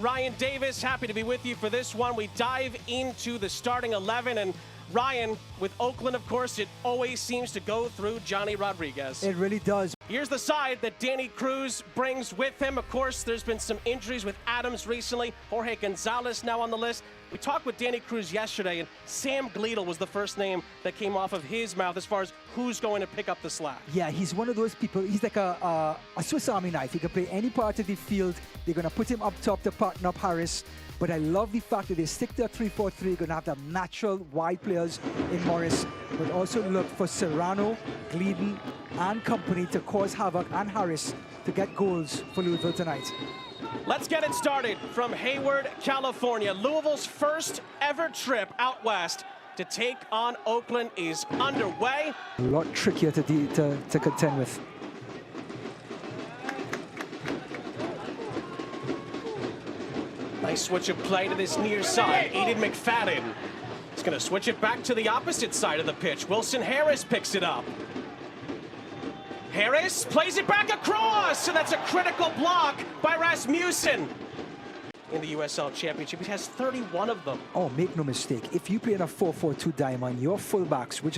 Ryan Davis, happy to be with you for this one. We dive into the starting 11, and Ryan, with Oakland, of course, it always seems to go through Johnny Rodriguez. It really does. Here's the side that Danny Cruz brings with him. Of course, there's been some injuries with Adams recently. Jorge Gonzalez now on the list. We talked with Danny Cruz yesterday, and Sam Gleadle was the first name that came off of his mouth as far as who's going to pick up the slack. Yeah, he's one of those people. He's like a Swiss Army knife. He can play any part of the field. They're going to put him up top to partner up Harris. But I love the fact that they stick to a 3-4-3. Going to have the natural wide players in Morris, but also look for Serrano, Gleadle, and company to cause havoc, and Harris to get goals for Louisville tonight. Let's get it started from Hayward, California. Louisville's first ever trip out west to take on Oakland is underway. A lot trickier to contend with. Nice switch of play to this near side. Aiden McFadden is going to switch it back to the opposite side of the pitch. Wilson Harris picks it up. Harris plays it back across, and that's a critical block by Rasmussen. In the USL Championship, he has 31 of them. Oh, make no mistake. If you play in a 4-4-2 diamond, your fullbacks, which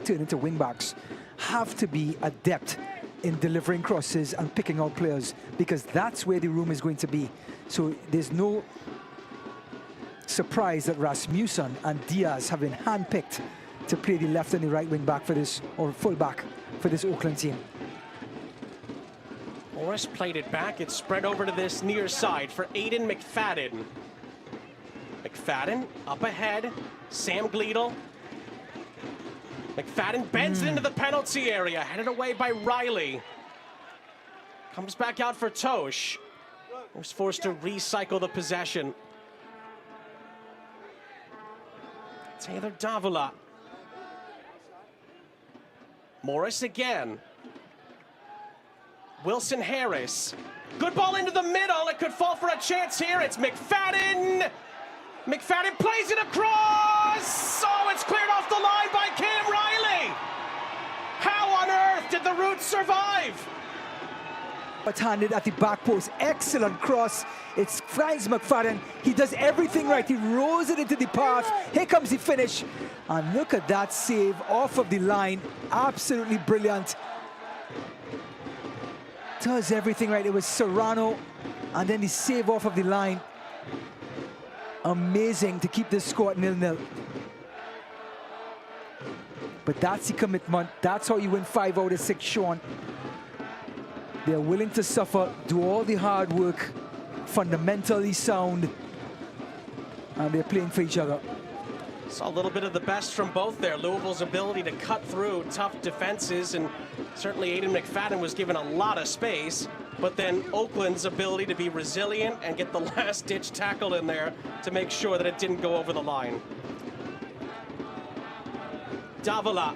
turn into wingbacks, have to be adept in delivering crosses and picking out players, because that's where the room is going to be. So there's no surprise that Rasmussen and Diaz have been handpicked to play the left and the right wing back for this, or fullback for this Oakland team. Morris played it back. It's spread over to this near side for Aiden McFadden. McFadden up ahead. Sam Gleadle. McFadden bends it into the penalty area. Headed away by Riley. Comes back out for Tosh. Was forced to recycle the possession. Taylor Davila. Morris again. Wilson Harris. Good ball into the middle. It could fall for a chance here. It's McFadden. McFadden plays it across. Oh, it's cleared off the line by Cam Riley. How on earth did the Roots survive? Handed at the back post. Excellent cross. It finds McFadden. He does everything right. He rolls it into the path. Here comes the finish. And look at that save off of the line. Absolutely brilliant. Does everything right. It was Serrano. And then the save off of the line. Amazing to keep this score at 0-0. But that's the commitment. That's how you win 5 out of 6, Sean. They're willing to suffer, do all the hard work, fundamentally sound, and they're playing for each other. Saw a little bit of the best from both there. Louisville's ability to cut through tough defenses, and certainly Aiden McFadden was given a lot of space, but then Oakland's ability to be resilient and get the last-ditch tackle in there to make sure that it didn't go over the line. Davila.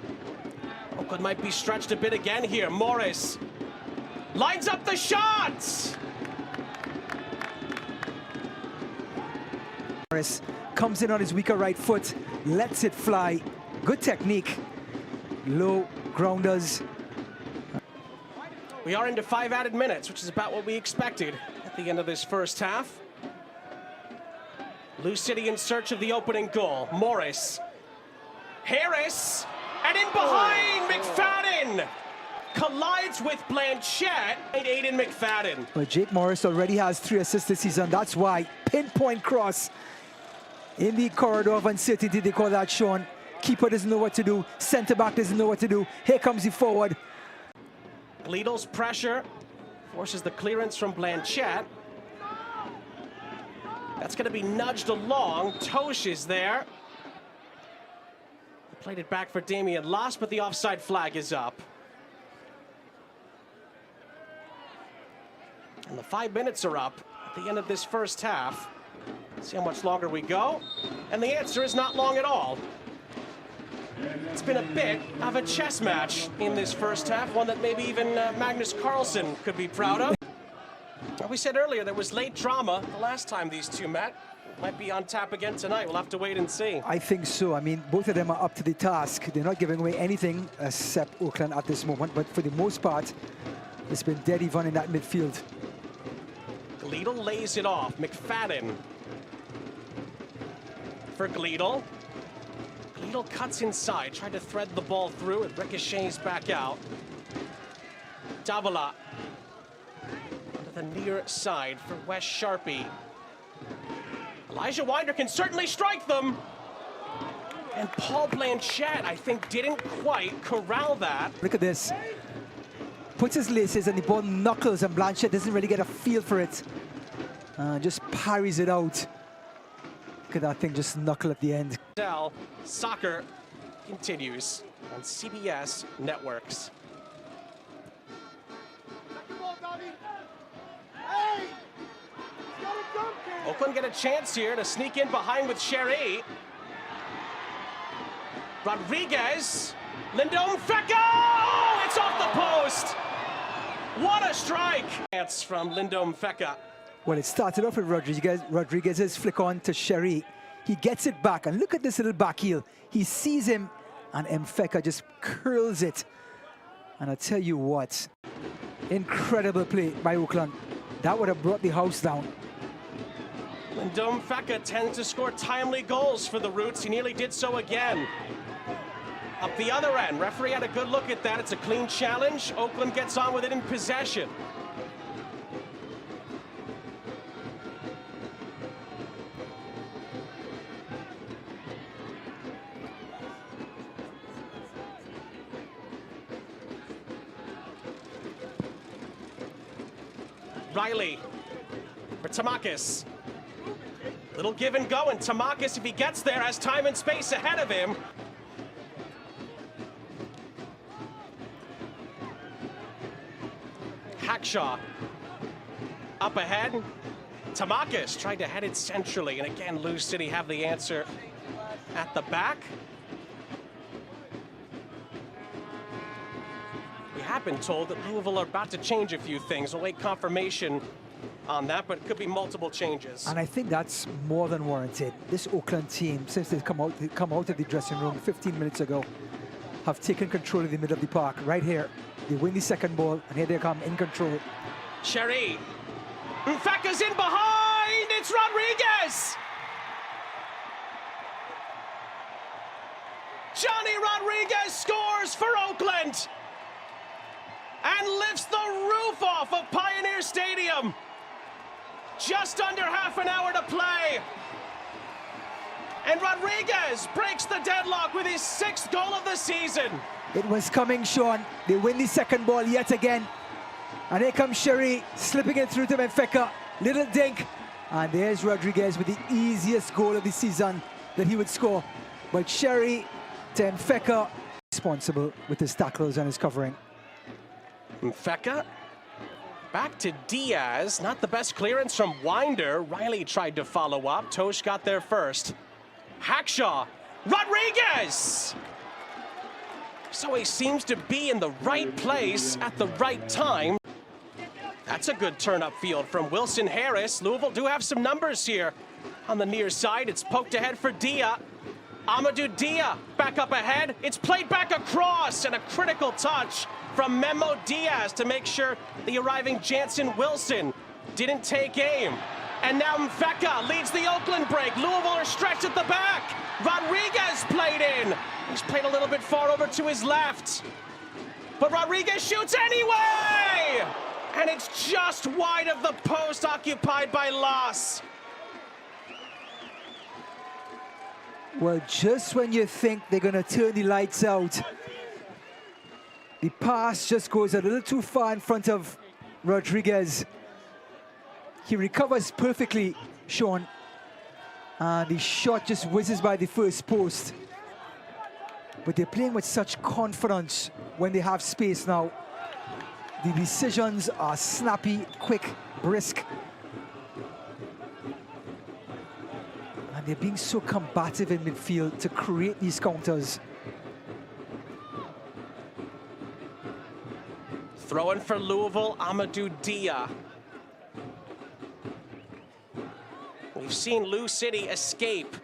Oakland might be stretched a bit again here. Morris lines up the shots. Morris comes in on his weaker right foot, lets it fly. Good technique. Low grounders. We are into 5 added minutes, which is about what we expected at the end of this first half. Lou City in search of the opening goal. Morris. Harris. And in behind, McFadden collides with Blanchette and Aiden McFadden. Well, Jake Morris already has 3 assists this season. That's why. Pinpoint cross in the corridor of uncertainty, they call that, Sean. Keeper doesn't know what to do. Center back doesn't know what to do. Here comes the forward. Gleadle's pressure forces the clearance from Blanchette. That's going to be nudged along. Tosh is there. He played it back for Damian Loss, but the offside flag is up. And the 5 minutes are up at the end of this first half. See how much longer we go. And the answer is not long at all. It's been a bit of a chess match in this first half, one that maybe even Magnus Carlsen could be proud of. Well, we said earlier there was late drama the last time these two met. Might be on tap again tonight. We'll have to wait and see. I think so. I mean, both of them are up to the task. They're not giving away anything except Oakland at this moment, but for the most part, it's been dead even in that midfield. Gleedle lays it off. McFadden for Gleedle. Gleedle cuts inside, tried to thread the ball through. It ricochets back out. Davila to the near side for Wes Sharpie. Elijah Winder can certainly strike them. And Paul Blanchette, I think, didn't quite corral that. Look at this. Puts his laces and the ball knuckles, and Blanchette doesn't really get a feel for it. Just parries it out. Look at that thing just knuckle at the end. Soccer continues on CBS Networks. Oakland get a chance here to sneak in behind with Sherry. Rodriguez, Lindom Fecca! It's off the post! What a strike! Chance from Lindom Fecca. Well, it started off with Rodriguez's flick on to Sherry. He gets it back, and look at this little back heel. He sees him, and Mfeka just curls it. And I tell you what, incredible play by Oakland. That would have brought the house down. Lindom Fecca tends to score timely goals for the Roots. He nearly did so again. Up the other end, referee had a good look at that. It's a clean challenge. Oakland gets on with it in possession. Riley for Tamakis. Little give and go, and Tamakis, if he gets there, has time and space ahead of him. Hackshaw up ahead. Tamakis tried to head it centrally, and again, Lou City have the answer at the back. We have been told that Louisville are about to change a few things. We'll wait confirmation on that, but it could be multiple changes. And I think that's more than warranted. This Oakland team, since they've come out of the dressing room 15 minutes ago, have taken control of the middle of the park. Right here, they win the second ball, and here they come in control. Sherry. Mfeka's in behind. It's Rodriguez. Johnny Rodriguez scores for Oakland and lifts the roof off of Pioneer Stadium. Just under half an hour to play. And Rodriguez breaks the deadlock with his 6th goal of the season. It was coming, Sean. They win the second ball yet again. And here comes Sherry, slipping it through to Mfeka. Little dink. And there's Rodriguez with the easiest goal of the season that he would score. But Sherry to Mfeka, responsible with his tackles and his covering. Mfeka back to Diaz. Not the best clearance from Winder. Riley tried to follow up. Tosh got there first. Hackshaw. Rodriguez! So he seems to be in the right place at the right time. That's a good turn upfield from Wilson Harris. Louisville do have some numbers here on the near side. It's poked ahead for Dia. Amadou Dia back up ahead. It's played back across, and a critical touch from Memo Diaz to make sure the arriving Jansen Wilson didn't take aim. And now Mfeka leads the Oakland break. Louisville are stretched at the back. Rodriguez played in. He's played a little bit far over to his left. But Rodriguez shoots anyway! And it's just wide of the post, occupied by Loss. Well, just when you think they're going to turn the lights out, the pass just goes a little too far in front of Rodriguez. He recovers perfectly, Sean. And the shot just whizzes by the first post. But they're playing with such confidence when they have space now. The decisions are snappy, quick, brisk. And they're being so combative in midfield to create these counters. Throwing for Louisville, Amadou Dia. We've seen Lou City escape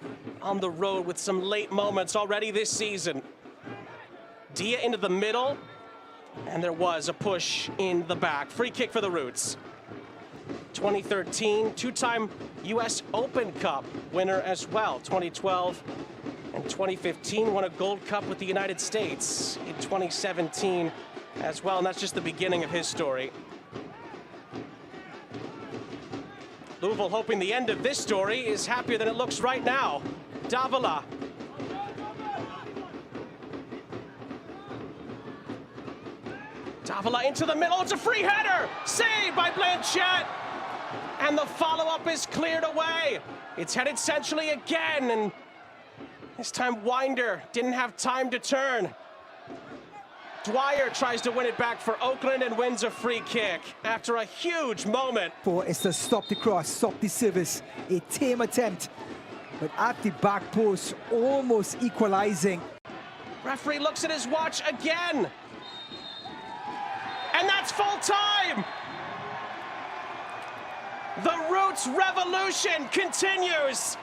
on the road with some late moments already this season. Dia into the middle, and there was a push in the back. Free kick for the Roots. 2013, two-time U.S. Open Cup winner as well. 2012 and 2015, won a Gold Cup with the United States in 2017 as well, and that's just the beginning of his story. Louisville hoping the end of this story is happier than it looks right now. Davila. Davila into the middle, it's a free header! Saved by Blanchette! And the follow-up is cleared away. It's headed centrally again, and this time Winder didn't have time to turn. Dwyer tries to win it back for Oakland and wins a free kick after a huge moment. It's to stop the cross, stop the service, a tame attempt, but at the back post, almost equalizing. Referee looks at his watch again. And that's full time! The Roots revolution continues!